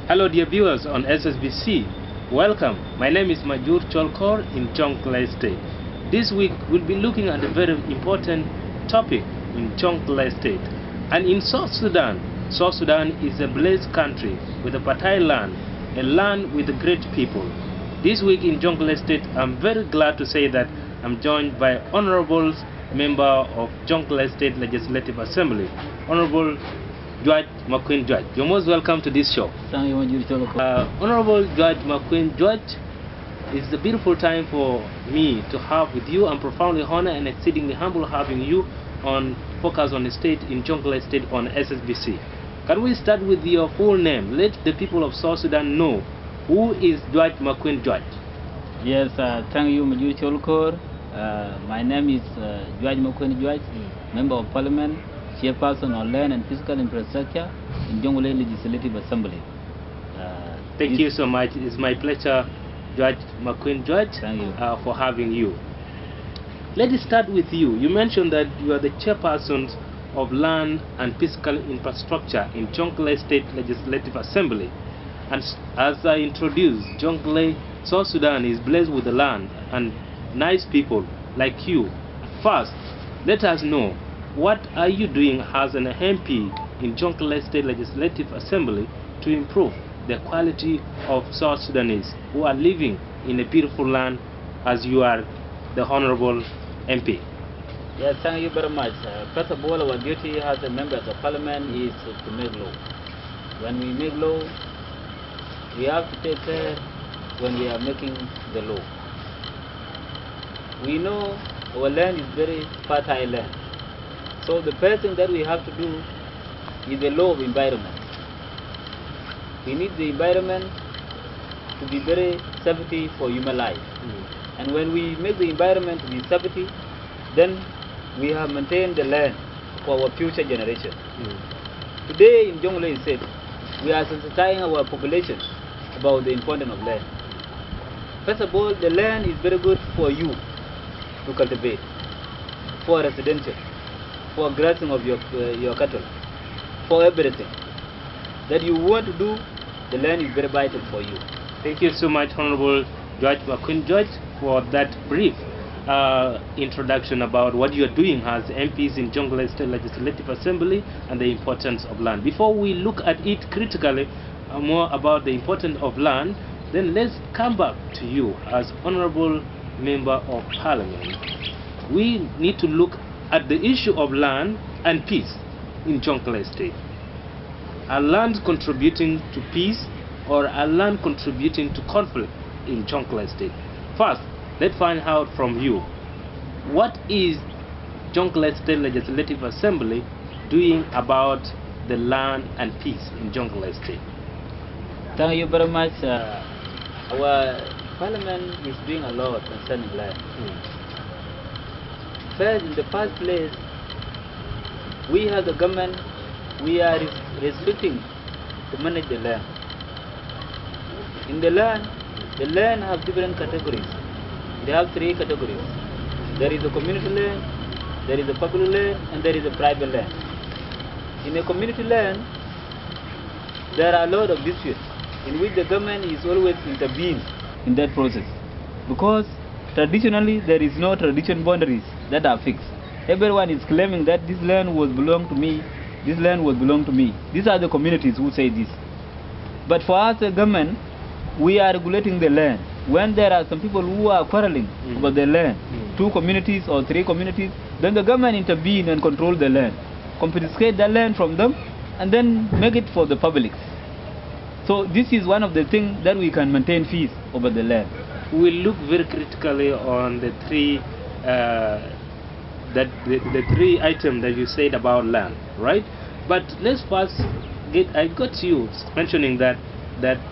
Hello dear viewers on SSBC, welcome. My name is Makuei in Jonglei State. This week we'll be looking at a very important topic in Jonglei State. And in South Sudan is a blessed country with a fertile land, a land with great people. This week in Jonglei State, I'm very glad to say that I'm joined by Honorable Member of Jonglei State Legislative Assembly, Honorable Juach Makuei. You're most welcome to this show. Thank you, Honorable Makuei, it's a beautiful time for me to have with you. I'm profoundly honored and exceedingly humble having you on Focus on the State in Jonglei State on SSBC. Can we start with your full name? Let the people of South Sudan know who is Juach Makuei. Yes, thank you, Makuei. My name is Juach Makuei, Member of Parliament, Chairperson on Land and Physical Infrastructure in Jonglei Legislative Assembly. Thank you so much. It's my pleasure, Juach Makuei, thank you. For having you. Let us start with you. You mentioned that you are the chairperson of Land and Physical Infrastructure in Jonglei State Legislative Assembly. And as I introduced, Jonglei, South Sudan is blessed with the land and nice people like you. First, let us know, what are you doing as an MP in Jonglei State Legislative Assembly to improve the quality of South Sudanese who are living in a beautiful land as you are the Honorable MP? Yes, thank you very much. First of all, our duty as a member of the Parliament is to make law. When we make law, we have to take care when we are making the law. We know our land is very fertile land. So the first thing that we have to do is the law of environment. We need the environment to be very safety for human life. And when we make the environment to be safety, then we have maintained the land for our future generation. Today in Jonglei State, we are sensitizing our population about the importance of land. First of all, the land is very good for you to cultivate, for residential, for grazing of your cattle, for everything that you want to do. The land is very vital for you. Thank you so much, Honorable Juach Makuei, for that brief introduction about what you are doing as MPs in Jonglei State Legislative Assembly and the importance of land. Before we look at it critically, more about the importance of land, then let's come back to you as Honorable Member of Parliament. We need to look at the issue of land and peace in Jonglei State. Are land contributing to peace, or are land contributing to conflict in Jonglei State? First, let's find out from you, what is Jonglei State Legislative Assembly doing about the land and peace in Jonglei State? Thank you very much. Our Parliament is doing a lot concerning land. First, in the first place, we as the government, we are restricting to manage the land. In the land have different categories. They have three categories. There is a community land, there is a public land, and there is a private land. In a community land, there are a lot of disputes in which the government is always intervening in that process, because traditionally there is no tradition boundaries that are fixed. Everyone is claiming that this land was belong to me, this land was belong to me. These are the communities who say this. But for us, the government, we are regulating the land. When there are some people who are quarreling about the land, two communities or three communities, then the government intervene and control the land, confiscate the land from them, and then make it for the public. So this is one of the things that we can maintain peace over the land. We look very critically on the three the three items that you said about land, right? But let's first I got you mentioning that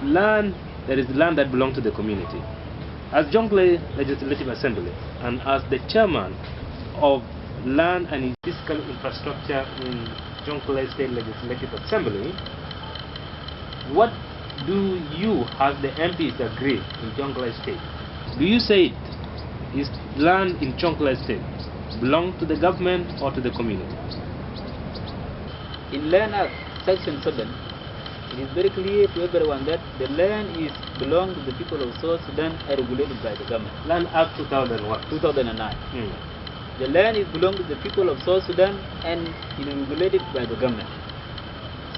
land, there is land that belongs to the community. As Jonglei Legislative Assembly and as the chairman of Land and Physical Infrastructure in Jonglei State Legislative Assembly, what do you as the MPs agree in Jonglei State? Do you say is land in Jonglei State belong to the government or to the community? In Land Act Section 7, it is very clear to everyone that the land is belong to the people of South Sudan and regulated by the government. Land Act 2009. Hmm. The land is belong to the people of South Sudan and it is regulated by the government.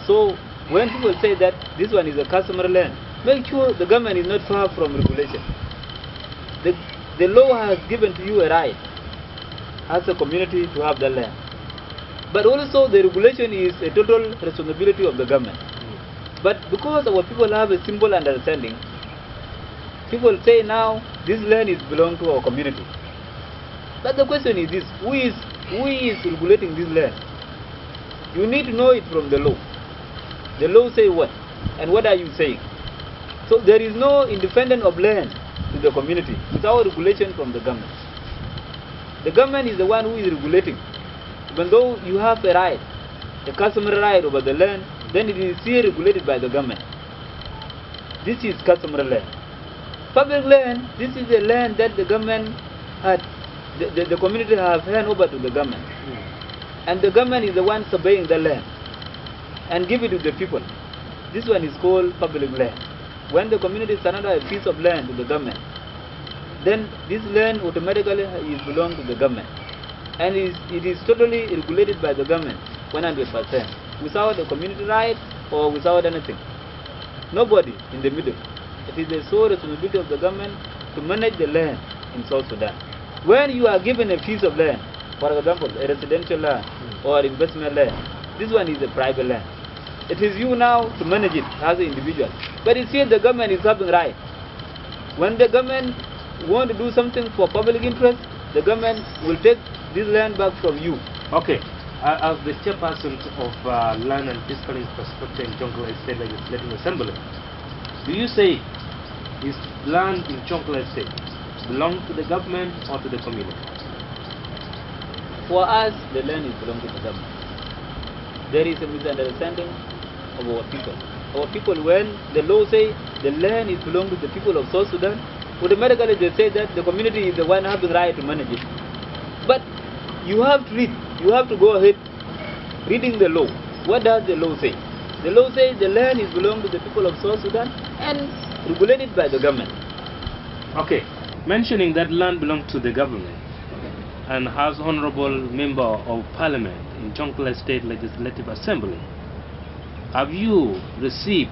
So when people say that this one is a customer land, make sure the government is not far from regulation. The law has given to you a right as a community to have the land. But also the regulation is a total responsibility of the government. But because our people have a simple understanding, people say now this land is belong to our community. But the question is this, who is regulating this land? You need to know it from the law. The law say what? And what are you saying? So there is no independence of land to the community without regulation from the government. The government is the one who is regulating. Even though you have a right, a customary right over the land, then it is still regulated by the government. This is customary land. Public land, this is the land that the government had, the community have handed over to the government. And the government is the one surveying the land and give it to the people. This one is called public land. When the community surrender a piece of land to the government, then this land automatically is belong to the government. And it is totally regulated by the government, 100%, without a community right or without anything. Nobody in the middle. It is the sole responsibility of the government to manage the land in South Sudan. When you are given a piece of land, for example, a residential land or investment land, this one is a private land. It is you now to manage it as an individual. But it's still the government is having right. When the government want to do something for public interest, the government will take this land back from you. Okay. As the chairperson of Land and Fiscal Infrastructure in Jonglei State Legislative Assembly, do you say is land in Jonglei State belong to the government or to the community? For us, the land is belong to the government. There is a misunderstanding of our people. Our people, when the law say the land is belong to the people of South Sudan, automatically they say that the community is the one who has the right to manage it. But you have to read, you have to go ahead reading the law. What does the law say? The law says the land is belong to the people of South Sudan and regulated by the government. Okay, mentioning that land belongs to the government and has honorable member of parliament in Jonglei State Legislative Assembly, have you received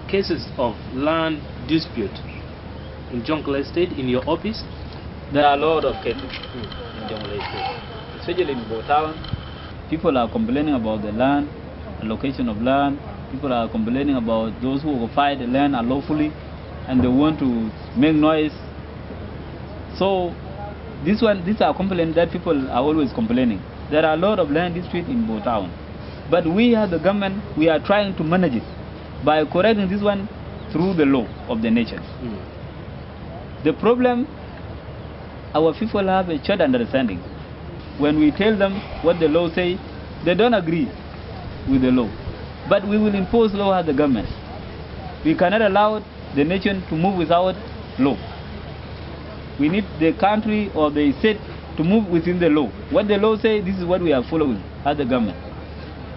cases of land dispute in Jonglei State in your office? There are a lot of cases in Jonglei State, especially in Botown. People are complaining about the land, allocation of land. People are complaining about those who occupy the land unlawfully and they want to make noise. So these are complaints that people are always complaining. There are a lot of land disputes in Botown. But we as the government, we are trying to manage it by correcting this one through the law of the nation. The problem, our people have a short understanding. When we tell them what the law says, they don't agree with the law. But we will impose law as the government. We cannot allow the nation to move without law. We need the country or the state to move within the law. What the law says, this is what we are following as the government.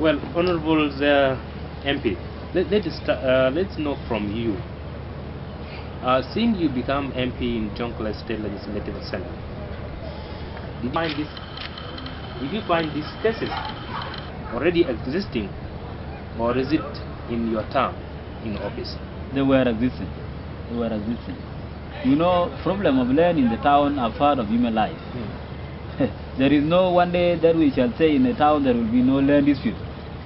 Well, Honorable MP, let's know from you. Since you become MP in Jonglei State Legislative Assembly, did you find these cases already existing, or is it in your term in office? They were existing. They were existing. You know, problem of land in the town are part of human life. There is no one day that we shall say in the town there will be no land dispute.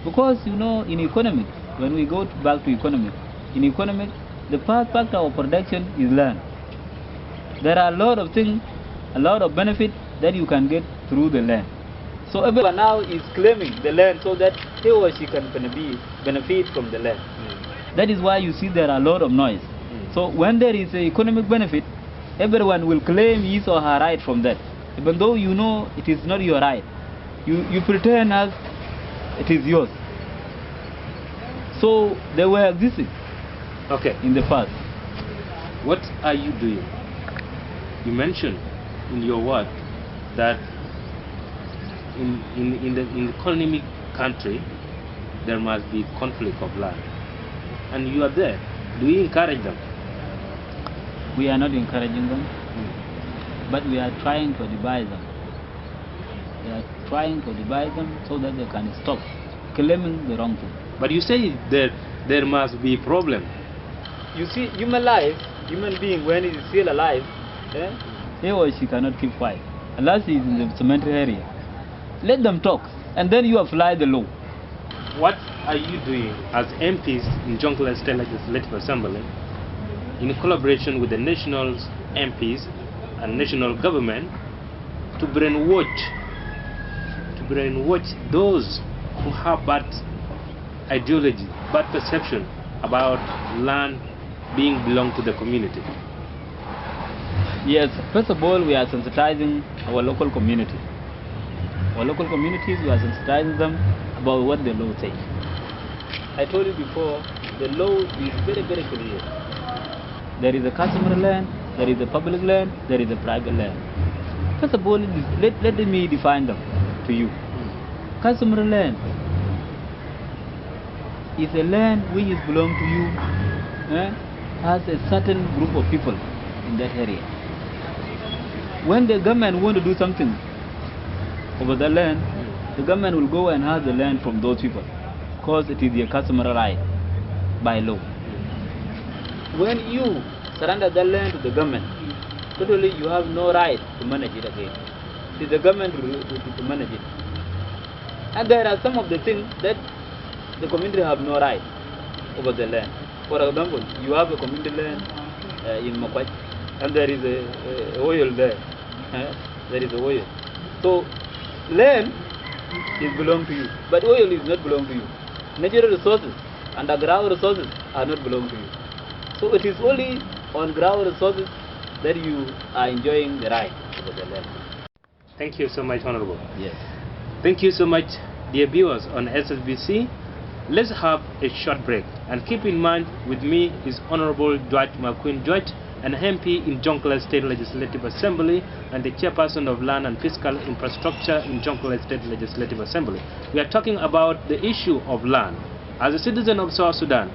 Because, you know, in economic, when we go back to economic, in economic, the first factor of production is land. There are a lot of things, a lot of benefit that you can get through the land. So everyone now is claiming the land so that he or she can benefit from the land. That is why you see there are a lot of noise. So when there is an economic benefit, everyone will claim his or her right from that. Even though you know it is not your right. You pretend as it is yours. So they were existing in the past. What are you doing? You mentioned in your work that in the economic country there must be conflict of land. and you are there. Do you encourage them? We are not encouraging them, but we are trying to advise them. We are trying to advise them so that they can stop claiming the wrong thing. But you say there must be a problem. You see, human life, human being, when he is still alive, he or she cannot keep quiet unless he is in the cemetery area. Let them talk, and then you apply the law. What are you doing as MPs in Jonglei State Legislative Assembly in collaboration with the national MPs and national government to brainwash those who have bad ideology, bad perception about land being belong to the community? Yes, first of all, we are sensitizing our local community. Our local communities, we are sensitizing them about what the law says. I told you before, the law is very, very clear. There is a customary land, there is a public land, there is a private land. First of all, let me define them to you. Customary land is a land which is belong to you, has a certain group of people in that area. When the government want to do something over the land, the government will go and have the land from those people because it is their customary right by law. When you surrender that land to the government, totally you have no right to manage it again. It is the government to manage it. And there are some of the things that the community have no right over the land. For example, you have a community land in Makuei, and there is a oil there. There is a oil. So land is belong to you, but oil is not belong to you. Natural resources, underground resources are not belong to you. So it is only on ground resources that you are enjoying the right over the land. Thank you so much, Honorable. Yes. Thank you so much, dear viewers on SSBC. Let's have a short break, and keep in mind with me is Honorable Juach, an MP in Jonglei State Legislative Assembly and the chairperson of Land and Fiscal Infrastructure in Jonglei State Legislative Assembly. We are talking about the issue of land. As a citizen of South Sudan,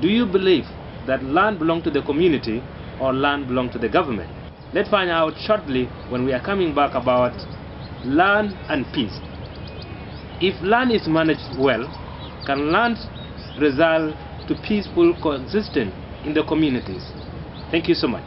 do you believe that land belongs to the community or land belongs to the government? Let's find out shortly when we are coming back about land and peace. If land is managed well, can land result to peaceful coexistence in the communities? Thank you so much.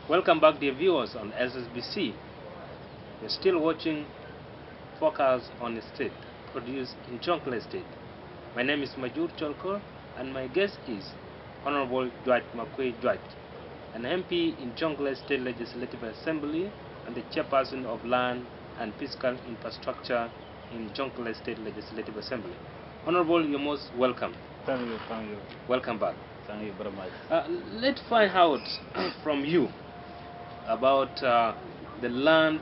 Welcome back, dear viewers on SSBC. You're still watching Focus on the State, produced in Jonglei State. My name is Majur Cholkor, and my guest is Honorable Juach Makuei, an MP in Jonglei State Legislative Assembly and the chairperson of Land and Fiscal Infrastructure in Jonglei State Legislative Assembly. Honorable, you're most welcome. Thank you. Welcome back. Thank you very much. Let's find out from you about the land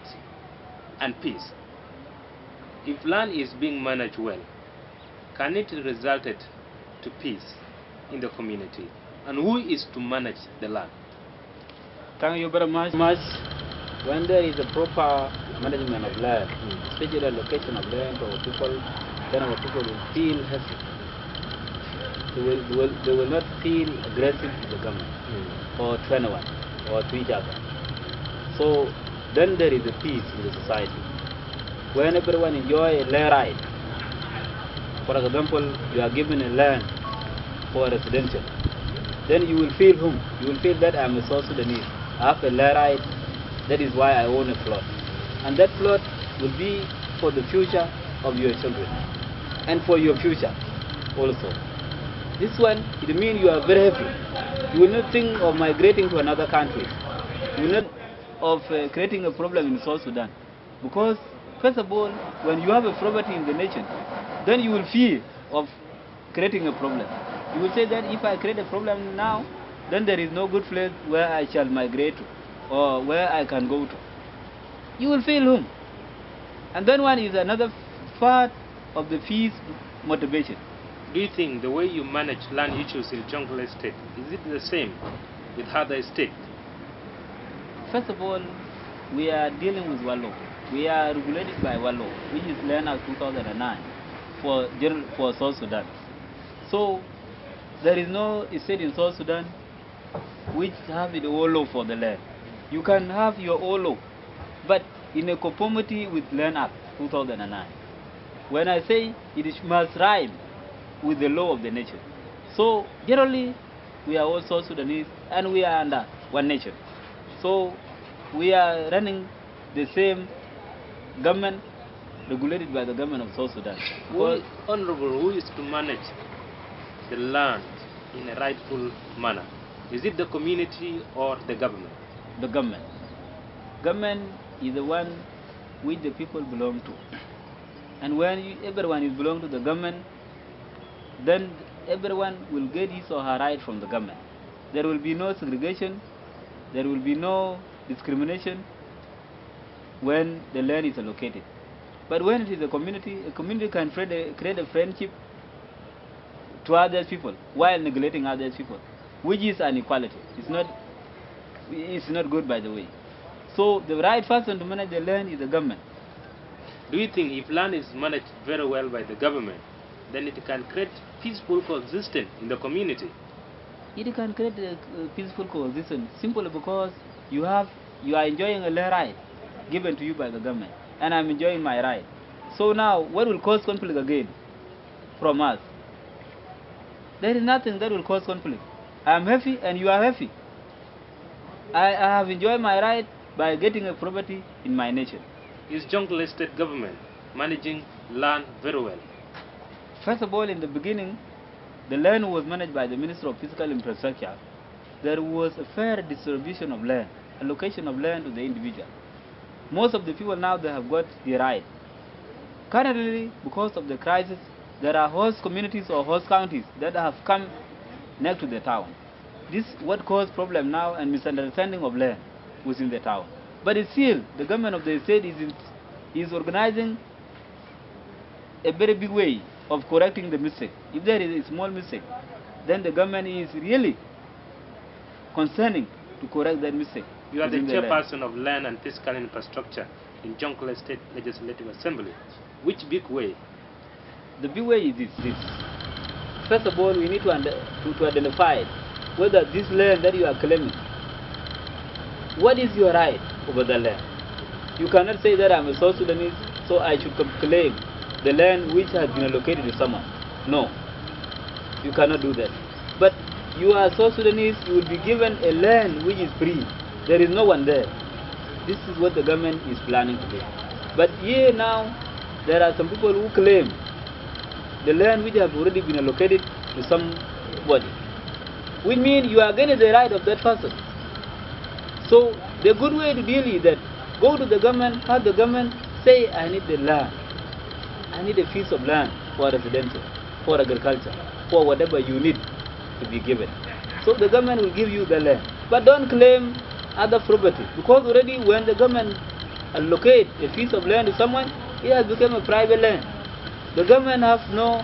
and peace. If land is being managed well, can it result to peace in the community? And who is to manage the land? Thank you very much. When there is a proper management of land, especially the location of land for our people, then our people will feel happy. They will not feel aggressive to the government or to anyone or to each other. So then there is a peace in the society. When everyone enjoys a land right, For example, you are given a land for residential. Then you will feel whom? You will feel that I am a South Sudanese. I have a land right. That is why I own a plot. And that plot will be for the future of your children. And for your future also. This one, it means you are very happy. You will not think of migrating to another country. You will not of creating a problem in South Sudan. Because, first of all, when you have a property in the nation, then you will fear of creating a problem. You will say that if I create a problem now, then there is no good place where I shall migrate to, or where I can go to. You will feel home. And then one is another part of the peace motivation. Do you think the way you manage land issues in Jonglei State, is it the same with other states? First of all, we are dealing with one law. We are regulated by one law, which is Land Act 2009 for South Sudan. So there is no state in South Sudan which have the own law for the land. You can have your own law, but in a conformity with Land Act 2009. When I say it must rhyme with the law of the nation. So generally, we are all South Sudanese and we are under one nation. So we are running the same government regulated by the government of South Sudan. Honorable, who is to manage the land in a rightful manner? Is it the community or the government? The government. Government is the one which the people belong to. And when everyone is belong to the government, then everyone will get his or her right from the government. There will be no segregation, there will be no discrimination when the land is allocated. But when it is a community can create a friendship to other people while neglecting other people, which is an equality. It's not good, by the way. So the right person to manage the land is the government. Do you think if land is managed very well by the government, then it can create peaceful coexistence in the community? It can create a peaceful coexistence simply because you are enjoying a land right given to you by the government, and I'm enjoying my right. So now, what will cause conflict again from us? There is nothing that will cause conflict. I am happy and you are happy. I have enjoyed my right by getting a property in my nation. Is Jonglei State government managing land very well? First of all, in the beginning, the land was managed by the Minister of Physical Infrastructure. There was a fair distribution of land, allocation of land to the individual. Most of the people now, they have got the right. Currently, because of the crisis, there are host communities or host counties that have come next to the town. This is what caused problem now and misunderstanding of land within the town. But still, the government of the state is organizing a very big way of correcting the mistake. If there is a small mistake, then the government is really concerning to correct that mistake. You are the chairperson of Land and Physical Infrastructure in Jonglei State Legislative Assembly. Which big way? The big way is this. First of all, we need to identify whether this land that you are claiming, what is your right over the land? You cannot say that I'm a South Sudanese, so I should claim the land which has been allocated to someone. No, you cannot do that. But you are South Sudanese, you will be given a land which is free. There is no one there. This is what the government is planning to do. But here now, there are some people who claim the land which has already been allocated to somebody. Which means you are getting the right of that person. So the good way to deal is that go to the government, have the government say, I need the land. I need a piece of land for residential, for agriculture, for whatever you need to be given. So the government will give you the land. But don't claim other property, because already when the government allocate a piece of land to someone, it has become a private land. The government has no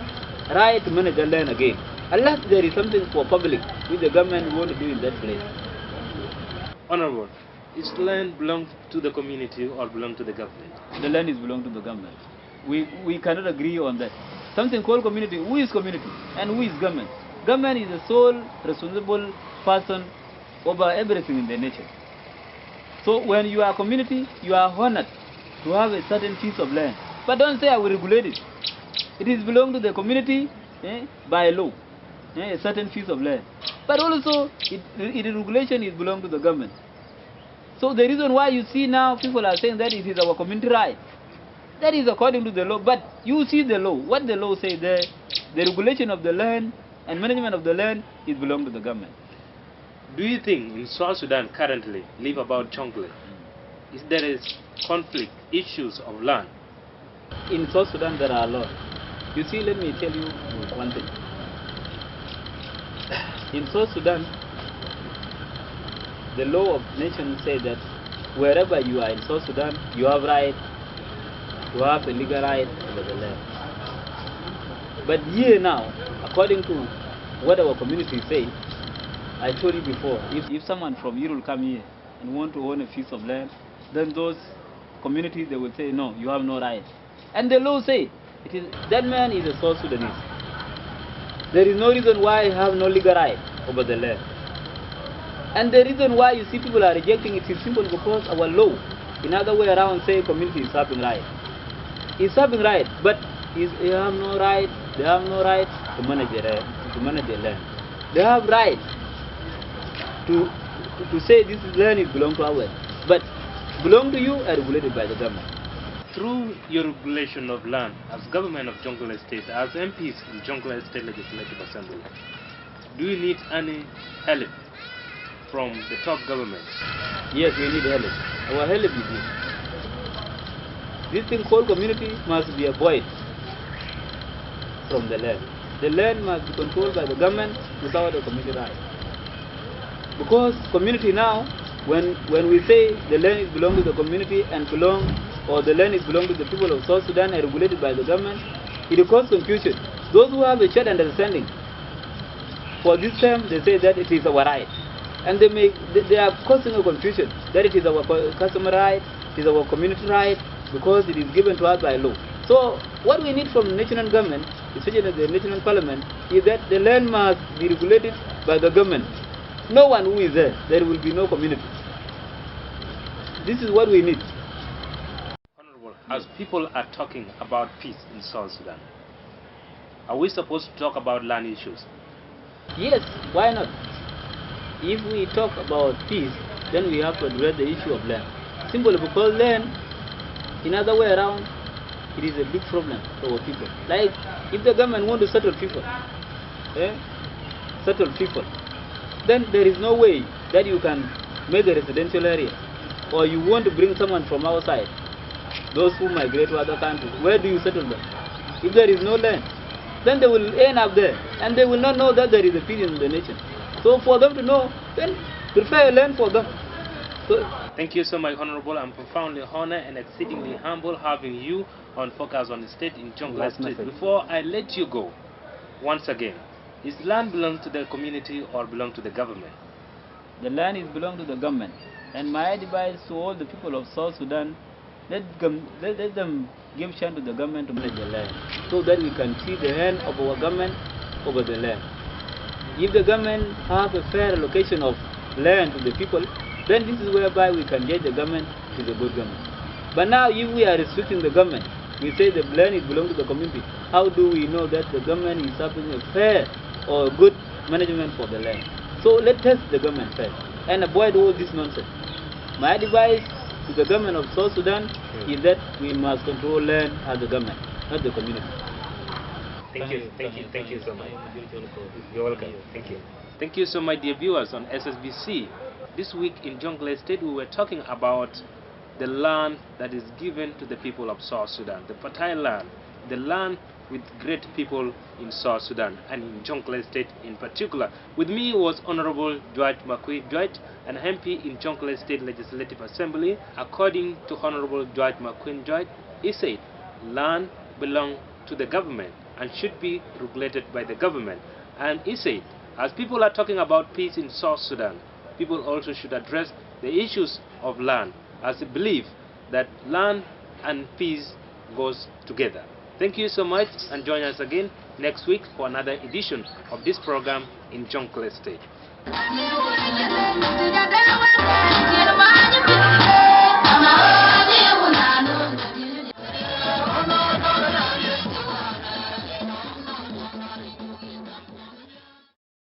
right to manage the land again, unless there is something for public which the government want to do in that place. Honorable, is land belong to the community or belong to the government? The land is belong to the government. We cannot agree on that. Something called community. Who is community and who is government? Government is the sole responsible person over everything in the nation. So when you are community, you are honored to have a certain piece of land. But don't say I will regulate it. It is belong to the community by law, a certain piece of land. But also, its regulation is belong to the government. So the reason why you see now people are saying that it is our community right, that is according to the law. But you see the law, what the law says there, the regulation of the land and management of the land is belong to the government. Do you think in South Sudan currently, live about Jonglei, is there is conflict, issues of land? In South Sudan there are a lot. You see, let me tell you one thing. In South Sudan, the law of nation says that wherever you are in South Sudan, you have right, you have a legal right over the land. But here now, according to what our community say, I told you before, if someone from Europe come here and want to own a piece of land, then those communities, they will say, no, you have no right. And the law say, that man is a South Sudanese. There is no reason why he have no legal right over the land. And the reason why you see people are rejecting it is simple because our law, in other way around, say community is having right. It's having right, but they have no right. They have no right to manage the land. They have right to say this land is belong to ours, but belong to you are regulated by the government. Through your regulation of land as government of Jonglei State, as MPs in Jonglei State Legislative Assembly, do you need any help from the top government? Yes, we need help. Our help is this. This thing called community must be avoided from the land. The land must be controlled by the government without a community right. Because community now, when we say the land is belong to the community and the land is belong to the people of South Sudan and regulated by the government, it causes confusion. Those who have a shared understanding, for this term they say that it is our right. And they are causing a confusion that it is our customer right, it is our community right, because it is given to us by law. So what we need from the national government, especially the national parliament, is that the land must be regulated by the government. No one who is there will be no community. This is what we need. Honorable, as people are talking about peace in South Sudan, are we supposed to talk about land issues? Yes, why not? If we talk about peace, then we have to address the issue of land. Simply because land, in other way around, it is a big problem for our people. Like, if the government want to settle people, then there is no way that you can make a residential area, or you want to bring someone from outside, those who migrate to other countries. Where do you settle them? If there is no land, then they will end up there, and they will not know that there is a peace in the nation. So for them to know, then prepare land for them. So, thank you so much, Honorable. I'm profoundly honored and exceedingly humble having you on Focus on the State in Jonglei State. Before I let you go, once again, is land belong to the community or belong to the government? The land is belong to the government. And my advice to all the people of South Sudan, let them give chance to the government to manage the land, so that we can see the hand of our government over the land. If the government have a fair allocation of land to the people, then this is whereby we can judge the government is a good government. But now if we are restricting the government, we say the land is belong to the community, how do we know that the government is having a fair or good management for the land? So let's test the government first and avoid all this nonsense. My advice to the government of South Sudan is that we must control land as the government, not the community. Thank you so much. You're welcome. Thank you. Thank you so much, dear viewers on SSBC. This week in Jonglei State, we were talking about the land that is given to the people of South Sudan, the fertile land, the land with great people in South Sudan and in Jonglei State in particular. With me was Honorable Juach Makuei, an MP in Jonglei State Legislative Assembly. According to Honorable Juach Makuei, he said land belongs to the government and should be regulated by the government. And he said, as people are talking about peace in South Sudan, people also should address the issues of land, as they believe that land and peace goes together. Thank you so much, and join us again next week for another edition of this program in Jonglei State.